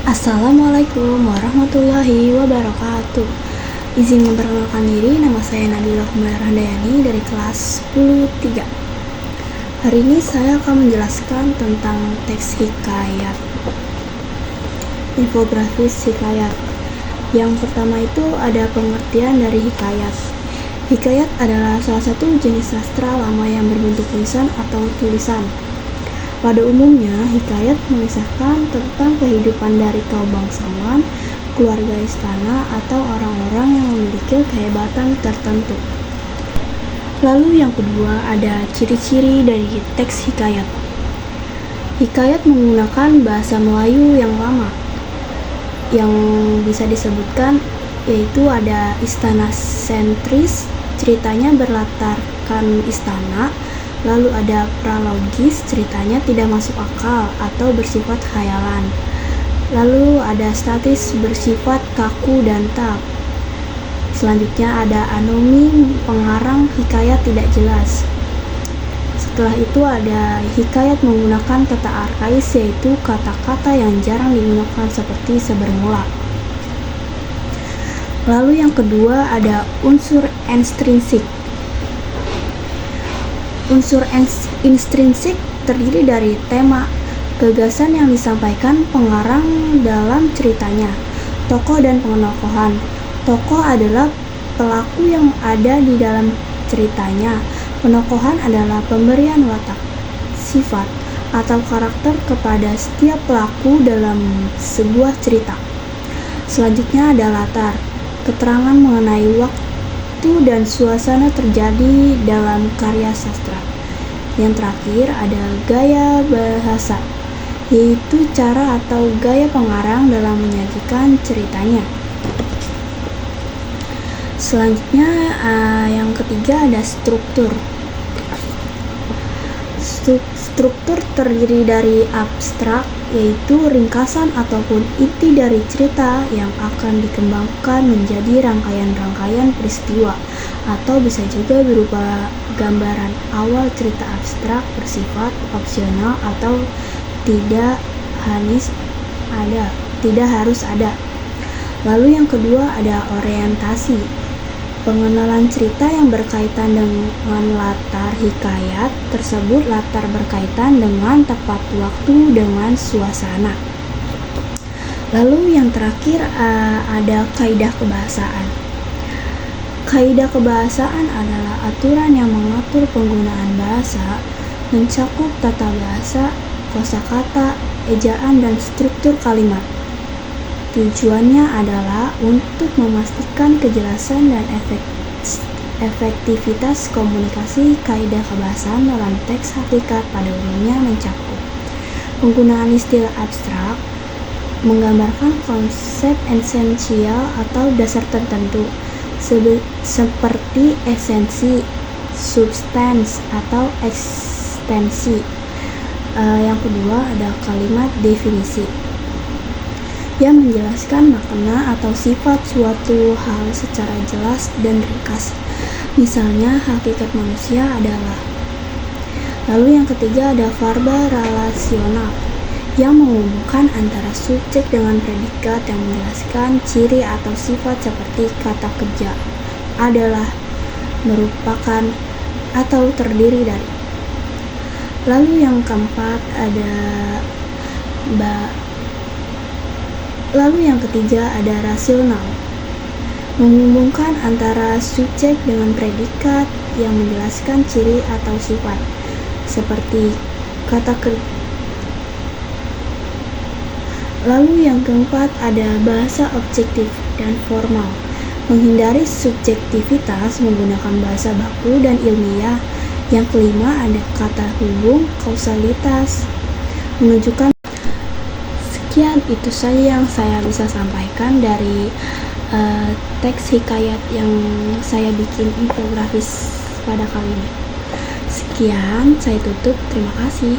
Assalamualaikum warahmatullahi wabarakatuh. Izin memperkenalkan diri, nama saya Nabila Handayani dari kelas 10-3. Hari ini saya akan menjelaskan tentang teks hikayat, infografis hikayat. Yang pertama itu ada pengertian dari hikayat. Hikayat adalah salah satu jenis sastra lama yang berbentuk lisan atau tulisan. Pada umumnya, hikayat mengisahkan tentang kehidupan dari kaum bangsawan, keluarga istana, atau orang-orang yang memiliki kehebatan tertentu. Lalu yang kedua ada ciri-ciri dari teks hikayat. Hikayat menggunakan bahasa Melayu yang lama, yang bisa disebutkan yaitu ada istana sentris, ceritanya berlatarkan istana. Lalu ada pralogis, ceritanya tidak masuk akal atau bersifat khayalan. Lalu ada statis, bersifat kaku dan tak. Selanjutnya ada anonim, pengarang hikayat tidak jelas. Setelah itu ada hikayat menggunakan kata arkais, yaitu kata-kata yang jarang digunakan seperti sebermula. Lalu yang kedua ada unsur intrinsik. Unsur intrinsik terdiri dari tema, gagasan yang disampaikan pengarang dalam ceritanya, tokoh dan penokohan. Tokoh adalah pelaku yang ada di dalam ceritanya. Penokohan adalah pemberian watak, sifat, atau karakter kepada setiap pelaku dalam sebuah cerita. Selanjutnya ada latar, keterangan mengenai waktu dan suasana terjadi dalam karya sastra. Yang terakhir ada gaya bahasa, yaitu cara atau gaya pengarang dalam menyajikan ceritanya. Selanjutnya yang ketiga ada struktur. Struktur terdiri dari abstrak, yaitu ringkasan ataupun inti dari cerita yang akan dikembangkan menjadi rangkaian-rangkaian peristiwa, atau bisa juga berupa gambaran awal cerita abstrak bersifat opsional atau tidak harus ada. Lalu yang kedua ada orientasi. Pengenalan cerita yang berkaitan dengan latar hikayat tersebut. Latar berkaitan dengan tepat waktu dengan suasana. Lalu yang terakhir ada kaidah kebahasaan. Kaidah kebahasaan adalah aturan yang mengatur penggunaan bahasa, mencakup tata bahasa, kosakata, ejaan, dan struktur kalimat. Tujuannya adalah untuk memastikan kejelasan dan efektivitas komunikasi. Kaidah kebahasaan dalam teks hakikat pada umumnya mencakup penggunaan istilah abstrak, menggambarkan konsep esensial atau dasar tertentu, seperti esensi, substans, atau ekstensi. Yang kedua ada kalimat definisi, yang menjelaskan makna atau sifat suatu hal secara jelas dan ringkas. Misalnya, hakikat manusia adalah. Lalu yang ketiga ada verba relasional, yang menghubungkan antara subjek dengan predikat, yang menjelaskan ciri atau sifat seperti kata kerja, adalah, merupakan, atau terdiri dari. Lalu yang keempat ada Lalu yang ketiga ada rasional, menghubungkan antara subjek dengan predikat yang menjelaskan ciri atau sifat, seperti kata kerja. Lalu yang keempat ada bahasa objektif dan formal, menghindari subjektivitas menggunakan bahasa baku dan ilmiah. Yang kelima ada kata hubung, kausalitas, menunjukkan. Sekian itu saja yang saya bisa sampaikan dari teks hikayat yang saya bikin infografis pada kali ini. Sekian, saya tutup. Terima kasih.